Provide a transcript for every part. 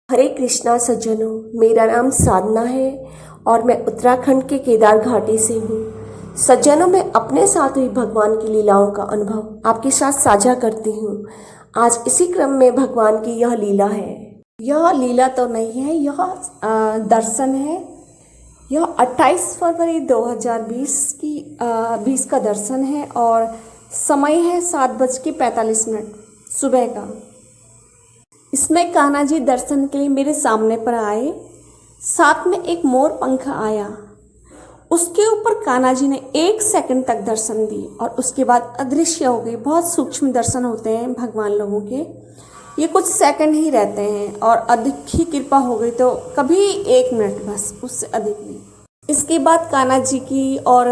हरे कृष्णा सज्जनों, मेरा नाम साधना है और मैं उत्तराखंड के केदार घाटी से हूँ। सज्जनों, मैं अपने साथ हुई भगवान की लीलाओं का अनुभव आपके साथ साझा करती हूँ। आज इसी क्रम में भगवान की यह लीला है। यह लीला तो नहीं है, यह दर्शन है। यह 28 फरवरी 2020 का दर्शन है और समय है 7:45 सुबह का। इसमें कान्हा जी दर्शन के लिए मेरे सामने पर आए। साथ में एक मोर पंख आया, उसके ऊपर कान्हा जी ने 1 सेकंड तक दर्शन दिए और उसके बाद अदृश्य हो गए। बहुत सूक्ष्म दर्शन होते हैं भगवान लोगों के, ये कुछ सेकंड ही रहते हैं और अधिक ही कृपा हो गई तो कभी 1 मिनट, बस उससे अधिक नहीं। इसके बाद कान्हा जी की और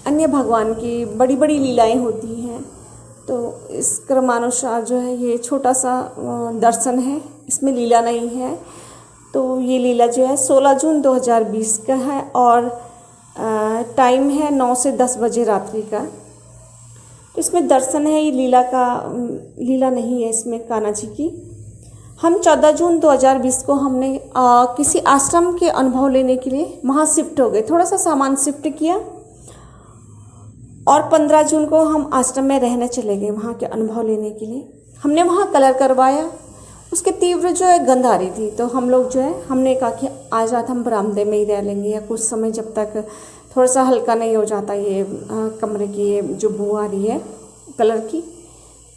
अन्य भगवान की बड़ी बड़ी लीलाएं होती हैं। तो इस क्रमानुसार जो है ये छोटा सा दर्शन है, इसमें लीला नहीं है। तो ये लीला जो है 16 जून 2020 का है और टाइम है 9 से 10 बजे रात्रि का। तो इसमें दर्शन है, ये लीला नहीं है इसमें कान्हा जी की। हम 14 जून 2020 को हमने किसी आश्रम के अनुभव लेने के लिए वहाँ शिफ्ट हो गए, थोड़ा सा सामान शिफ्ट किया और 15 जून को हम आश्रम में रहने चले गए वहाँ के अनुभव लेने के लिए। हमने वहाँ कलर करवाया, उसके तीव्र जो है गंध आ रही थी। तो हम लोग जो है हमने कहा कि आज रात हम बरामदे में ही रह लेंगे या कुछ समय, जब तक थोड़ा सा हल्का नहीं हो जाता ये कमरे की ये जो बू आ रही है कलर की।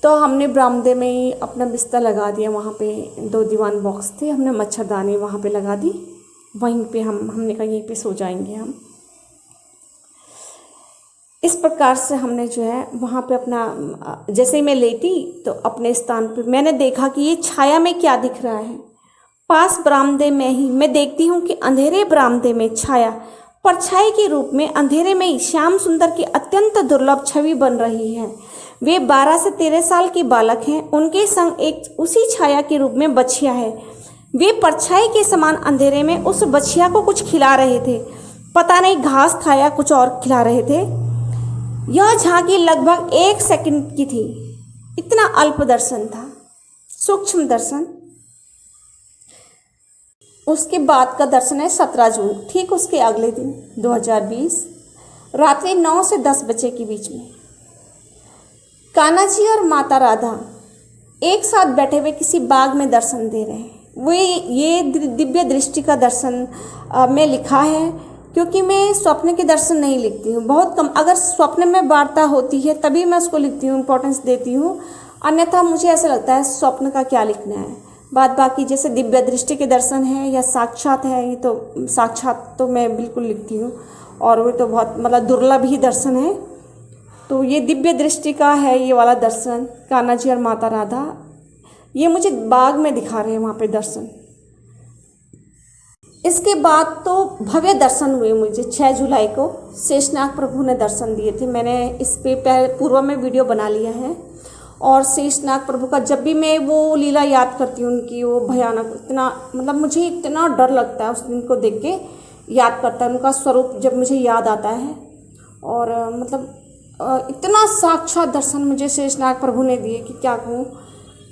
तो हमने बरामदे में ही अपना बिस्तर लगा दिया। वहाँ पे 2 दीवान बॉक्स थे, हमने मच्छरदानी वहाँ पे लगा दी। वहीं पे हमने कहा यहीं पे सो जाएंगे हम। इस प्रकार से हमने जो है वहाँ पे अपना, जैसे ही मैं लेटी तो अपने स्थान पे मैंने देखा कि ये छाया में क्या दिख रहा है। पास बरामदे में ही मैं देखती हूँ कि अंधेरे बरामदे में छाया परछाई के रूप में अंधेरे में ही श्याम सुंदर की अत्यंत दुर्लभ छवि बन रही है। वे 12 से 13 साल के बालक हैं, उनके संग एक उसी छाया के रूप में बछिया है। वे परछाई के समान अंधेरे में उस बछिया को कुछ खिला रहे थे, पता नहीं घास था या कुछ और खिला रहे थे। यह झांकी लगभग 1 सेकंड की थी। इतना अल्प दर्शन था, सूक्ष्म दर्शन। उसके बाद का दर्शन है 17 जून, ठीक उसके अगले दिन 2020 रात्रि 9 से 10 बजे के बीच में। कान्हा जी और माता राधा एक साथ बैठे हुए किसी बाग में दर्शन दे रहे हैं। ये दिव्य दृष्टि का दर्शन में लिखा है, क्योंकि मैं स्वप्न के दर्शन नहीं लिखती हूँ, बहुत कम। अगर स्वप्न में वार्ता होती है तभी मैं उसको लिखती हूँ, इम्पोर्टेंस देती हूँ। अन्यथा मुझे ऐसा लगता है स्वप्न का क्या लिखना है। बाकी जैसे दिव्य दृष्टि के दर्शन है या साक्षात है, ये तो साक्षात तो मैं बिल्कुल लिखती हूँ और वो तो बहुत मतलब दुर्लभ ही दर्शन है। तो ये दिव्य दृष्टि का है ये वाला दर्शन, कान्हा जी और माता राधा ये मुझे बाग में दिखा रहे हैं वहाँ पे दर्शन। इसके बाद तो भव्य दर्शन हुए मुझे। 6 जुलाई को शेषनाग प्रभु ने दर्शन दिए थे। मैंने इस पे पूर्व में वीडियो बना लिया है और शेषनाग प्रभु का जब भी मैं वो लीला याद करती हूँ उनकी, वो भयानक, इतना मतलब मुझे इतना डर लगता है उस दिन को देख के, याद करता है उनका स्वरूप जब मुझे याद आता है। और मतलब इतना साक्षात दर्शन मुझे शेषनाग प्रभु ने दिए कि क्या कहूँ।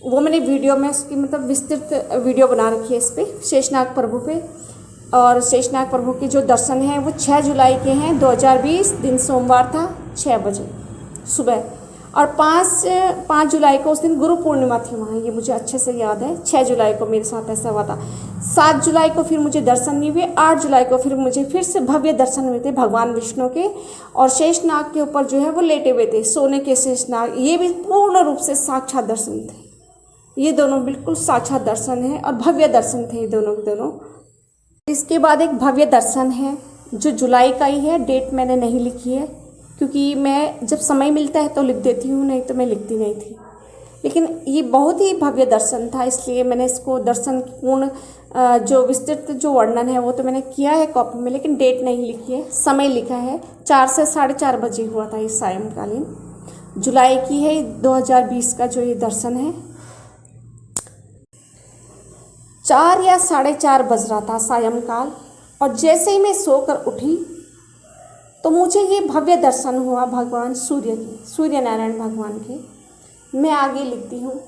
वो मैंने वीडियो में उसकी मतलब विस्तृत वीडियो बना रखी है इस पर, शेषनाग प्रभु पे। और शेषनाग प्रभु के जो दर्शन हैं वो 6 जुलाई के हैं 2020, दिन सोमवार था, 6 बजे सुबह। और 5 जुलाई को उस दिन गुरु पूर्णिमा थी वहाँ, ये मुझे अच्छे से याद है। 6 जुलाई को मेरे साथ ऐसा हुआ था। 7 जुलाई को फिर मुझे दर्शन नहीं हुए। 8 जुलाई को फिर मुझे फिर से भव्य दर्शन हुए थे भगवान विष्णु के, और शेषनाग के ऊपर जो है वो लेटे हुए थे, सोने के शेषनाग। ये भी पूर्ण रूप से साक्षात दर्शन थे। ये दोनों बिल्कुल साक्षात दर्शन है और भव्य दर्शन थे ये दोनों के दोनों। इसके बाद एक भव्य दर्शन है जो जुलाई का ही है, डेट मैंने नहीं लिखी है क्योंकि मैं जब समय मिलता है तो लिख देती हूँ, नहीं तो मैं लिखती नहीं थी। लेकिन ये बहुत ही भव्य दर्शन था, इसलिए मैंने इसको दर्शन की पूर्ण जो विस्तृत जो वर्णन है वो तो मैंने किया है कॉपी में, लेकिन डेट नहीं लिखी है। समय लिखा है 4 से 4:30 बजे हुआ था ये सायंकालीन। जुलाई की है 2020 का जो ये दर्शन है। 4 या 4:30 बज रहा था सायंकाल, और जैसे ही मैं सोकर उठी तो मुझे ये भव्य दर्शन हुआ भगवान सूर्य नारायण भगवान के। मैं आगे लिखती हूँ।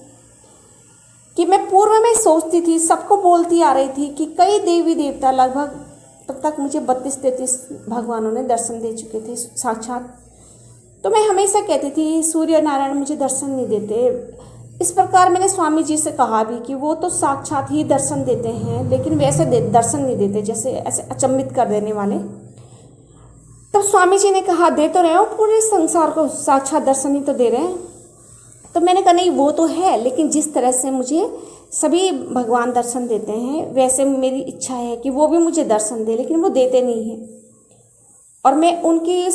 कि मैं पूर्व में सोचती थी, सबको बोलती आ रही थी कि कई देवी देवता, लगभग तब तक मुझे 32-33 भगवानों ने दर्शन दे चुके थे साक्षात। तो मैं हमेशा कहती थी सूर्य नारायण मुझे दर्शन नहीं देते। इस प्रकार मैंने स्वामी जी से कहा भी कि वो तो साक्षात ही दर्शन देते हैं, लेकिन वैसे दर्शन नहीं देते जैसे ऐसे अचंभित कर देने वाले। तब स्वामी जी ने कहा दे तो रहे हो, पूरे संसार को साक्षात दर्शन ही तो दे रहे हैं। तो मैंने कहा नहीं वो तो है, लेकिन जिस तरह से मुझे सभी भगवान दर्शन देते हैं वैसे मेरी इच्छा है कि वो भी मुझे दर्शन दे, लेकिन वो देते नहीं हैं। और मैं उनकी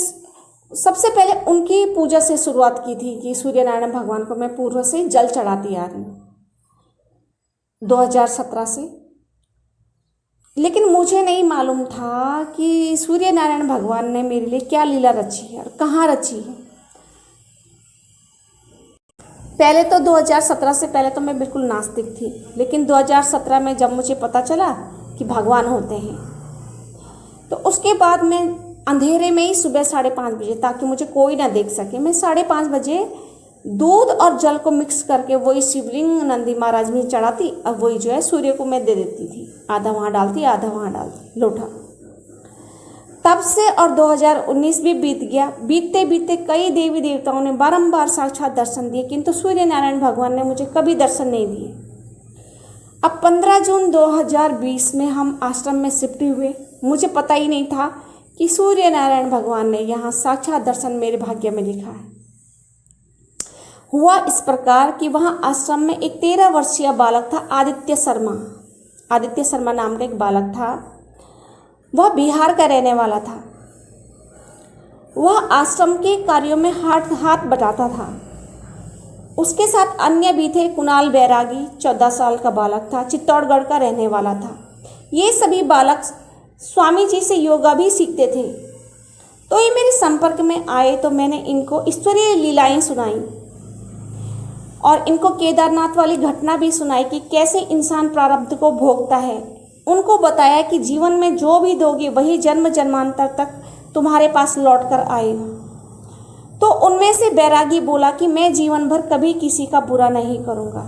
सबसे पहले उनकी पूजा से शुरुआत की थी कि सूर्य नारायण भगवान को मैं पूर्व से जल चढ़ाती आ रही हूँ 2017 से। लेकिन मुझे नहीं मालूम था कि सूर्य नारायण भगवान ने मेरे लिए क्या लीला रची है और कहाँ रची है। पहले तो 2017 से पहले तो मैं बिल्कुल नास्तिक थी, लेकिन 2017 में जब मुझे पता चला कि भगवान होते हैं, तो उसके बाद मैं अंधेरे में ही सुबह 5:30 बजे, ताकि मुझे कोई ना देख सके, मैं 5:30 बजे दूध और जल को मिक्स करके वही शिवलिंग नंदी महाराज में चढ़ाती, अब वही जो है सूर्य को मैं दे देती थी, आधा वहाँ डालती आधा वहाँ डालती लोटा। तब से और 2019 भी बीत गया। बीतते बीतते कई देवी देवताओं ने बारंबार साक्षात दर्शन दिए, किंतु सूर्य नारायण भगवान ने मुझे कभी दर्शन नहीं दिए। अब 15 जून 2020 में हम आश्रम में शिफ्ट हुए। मुझे पता ही नहीं था कि सूर्य नारायण भगवान ने यहाँ साक्षात दर्शन मेरे भाग्य में लिखा है। हुआ इस प्रकार कि वहाँ आश्रम में एक 13 वर्षीय बालक था, आदित्य शर्मा नाम का एक बालक था। वह बिहार का रहने वाला था। वह आश्रम के कार्यों में हाथ बटाता था। उसके साथ अन्य भी थे। कुणाल बैरागी 14 साल का बालक था, चित्तौड़गढ़ का रहने वाला था। ये सभी बालक स्वामी जी से योगा भी सीखते थे। तो ये मेरे संपर्क में आए तो मैंने इनको ईश्वरीय लीलाएं सुनाई और इनको केदारनाथ वाली घटना भी सुनाई कि कैसे इंसान प्रारब्ध को भोगता है। उनको बताया कि जीवन में जो भी दोगे वही जन्म जन्मांतर तक तुम्हारे पास लौट कर आएगा। तो उनमें से बैरागी बोला कि मैं जीवन भर कभी किसी का बुरा नहीं करूँगा,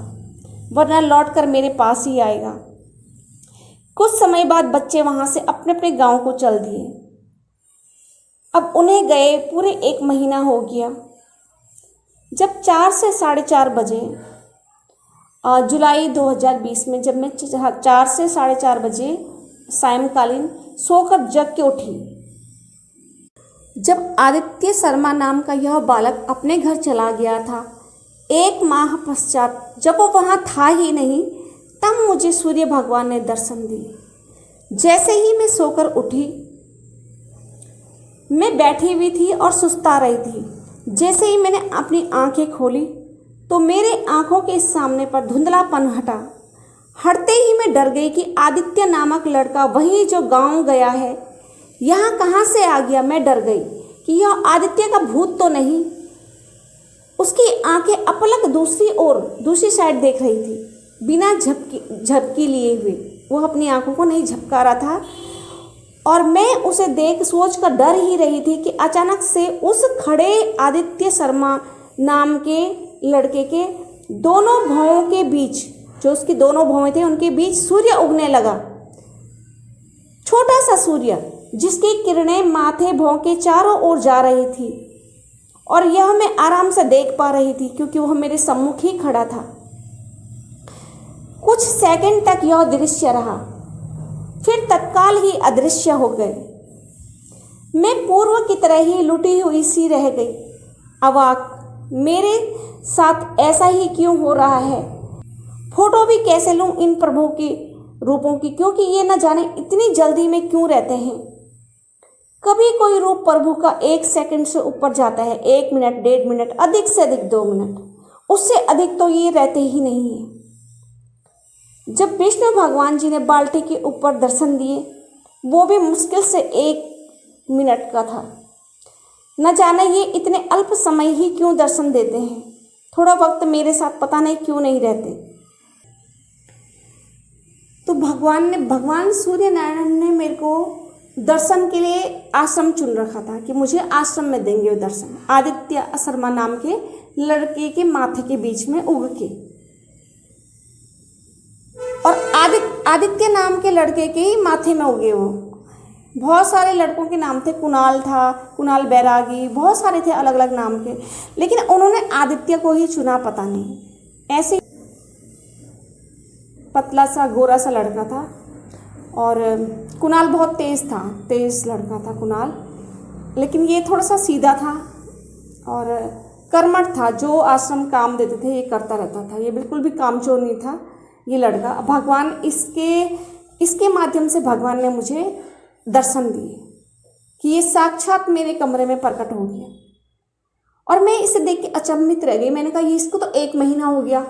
वरना लौट कर मेरे पास ही आएगा। कुछ समय बाद बच्चे वहाँ से अपने अपने गांव को चल दिए। अब उन्हें गए पूरे 1 महीना हो गया। जब 4 से 4:30 बजे जुलाई 2020 में, जब मैं 4 से 4:30 बजे सायंकालीन सोकर जग के उठी, जब आदित्य शर्मा नाम का यह बालक अपने घर चला गया था, 1 माह पश्चात जब वो वहाँ था ही नहीं, तब मुझे सूर्य भगवान ने दर्शन दिए। जैसे ही मैं सोकर उठी, मैं बैठी हुई थी और सुस्ता रही थी। जैसे ही मैंने अपनी आंखें खोली तो मेरे आंखों के सामने पर धुंधलापन हटते ही मैं डर गई कि आदित्य नामक लड़का वही जो गांव गया है यहाँ कहाँ से आ गया। मैं डर गई कि यह आदित्य का भूत तो नहीं। उसकी आंखें अपलक दूसरी साइड देख रही थी, बिना झपकी लिए हुए। वो अपनी आंखों को नहीं झपका रहा था और मैं उसे देख सोच कर डर ही रही थी कि अचानक से उस खड़े आदित्य शर्मा नाम के लड़के के दोनों भौं के बीच, जो उसकी दोनों भौं थे उनके बीच सूर्य उगने लगा। छोटा सा सूर्य जिसकी किरणें माथे भौं के चारों ओर जा रही थी और यह मैं आराम से देख पा रही थी क्योंकि वह मेरे सम्मुख ही खड़ा था। कुछ सेकंड तक यह दृश्य रहा, फिर तत्काल ही अदृश्य हो गए। मैं पूर्व की तरह ही लुटी हुई सी रह गई, अवाक, मेरे साथ ऐसा ही क्यों हो रहा है। फोटो भी कैसे लूं इन प्रभु के रूपों की, क्योंकि ये न जाने इतनी जल्दी में क्यों रहते हैं। कभी कोई रूप प्रभु का 1 सेकंड से ऊपर जाता है, 1 मिनट, 1.5 मिनट, अधिक से अधिक 2 मिनट, उससे अधिक तो ये रहते ही नहीं है। जब विष्णु भगवान जी ने बाल्टी के ऊपर दर्शन दिए, वो भी मुश्किल से 1 मिनट का था। न जाने ये इतने अल्प समय ही क्यों दर्शन देते हैं, थोड़ा वक्त मेरे साथ पता नहीं क्यों नहीं रहते। तो भगवान सूर्य नारायण ने मेरे को दर्शन के लिए आश्रम चुन रखा था कि मुझे आश्रम में देंगे वो दर्शन, आदित्य शर्मा नाम के लड़के के माथे के बीच में उग के। आदित्य नाम के लड़के के ही माथे में उगे वो। बहुत सारे लड़कों के नाम थे, कुणाल था, कुणाल बैरागी, बहुत सारे थे अलग अलग नाम के, लेकिन उन्होंने आदित्य को ही चुना, पता नहीं। ऐसे पतला सा गोरा सा लड़का था और कुणाल बहुत तेज़ था, तेज़ लड़का था कुणाल, लेकिन ये थोड़ा सा सीधा था और कर्मठ था। जो आश्रम काम देते थे ये करता रहता था, ये बिल्कुल भी कामचोर नहीं था ये लड़का। भगवान इसके माध्यम से भगवान ने मुझे दर्शन दिए कि ये साक्षात मेरे कमरे में प्रकट हो गया और मैं इसे देख के अचंभित रह गई। मैंने कहा ये इसको तो 1 महीना हो गया,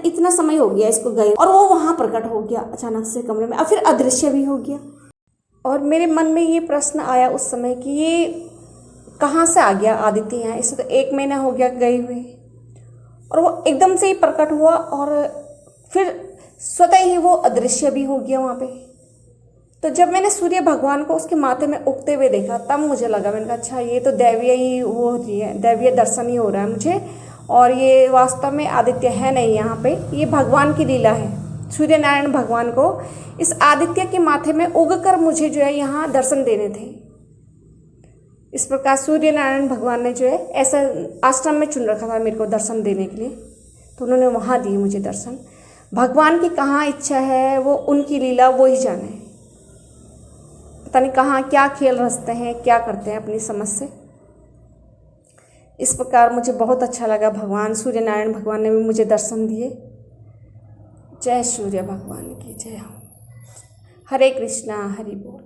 इतना समय हो गया इसको गए, और वो वहाँ प्रकट हो गया अचानक से कमरे में, और फिर अदृश्य भी हो गया। और मेरे मन में ये प्रश्न आया उस समय कि ये कहाँ से आ गया आदित्य यहाँ, इसे तो 1 महीना हो गया गए हुए, और वो एकदम से ही प्रकट हुआ और फिर स्वतः ही वो अदृश्य भी हो गया वहाँ पे। तो जब मैंने सूर्य भगवान को उसके माथे में उगते हुए देखा तब मुझे लगा, मैंने कहा अच्छा ये तो दैवीय ही वो होती है, दैवीय दर्शन ही हो रहा है मुझे, और ये वास्तव में आदित्य है नहीं यहाँ पे, ये भगवान की लीला है। सूर्य नारायण भगवान को इस आदित्य के माथे में उगकर मुझे जो है यहाँ दर्शन देने थे। इस प्रकार सूर्य नारायण भगवान ने जो है ऐसा आश्रम में चुन रखा था मेरे को दर्शन देने के लिए, तो उन्होंने वहाँ दिए मुझे दर्शन। भगवान की कहाँ इच्छा है, वो उनकी लीला वो ही जाने, पता नहीं कहाँ क्या खेल रचते हैं, क्या करते हैं अपनी समझ से। इस प्रकार मुझे बहुत अच्छा लगा, भगवान सूर्य नारायण भगवान ने भी मुझे दर्शन दिए। जय सूर्य भगवान की जय। हरे कृष्णा, हरि बोल।